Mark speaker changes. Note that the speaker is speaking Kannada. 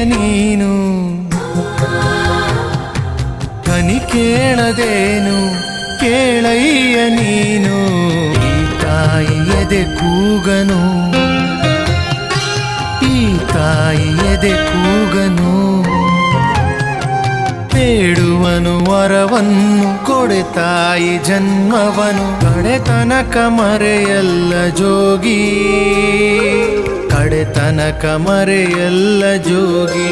Speaker 1: ನೀನು ಧ್ವನಿ ಕೇಳದೇನು ಕೇಳಯ್ಯ ನೀನು ಈ ತಾಯಿ ಎದೆ ಕೂಗನು ಈ ತಾಯಿ ಎದೆ ಕೂಗನು ಬೇಡುವನು ವರವನ್ನು ಕೊಡೆ ತಾಯಿ ಜನ್ಮವನು ಕಡೆತನಕ ಮರೆಯಲ್ಲ ಜೋಗಿ ಕಡೆತನಕ ಮರೆಯಲ್ಲ ಜೋಗಿ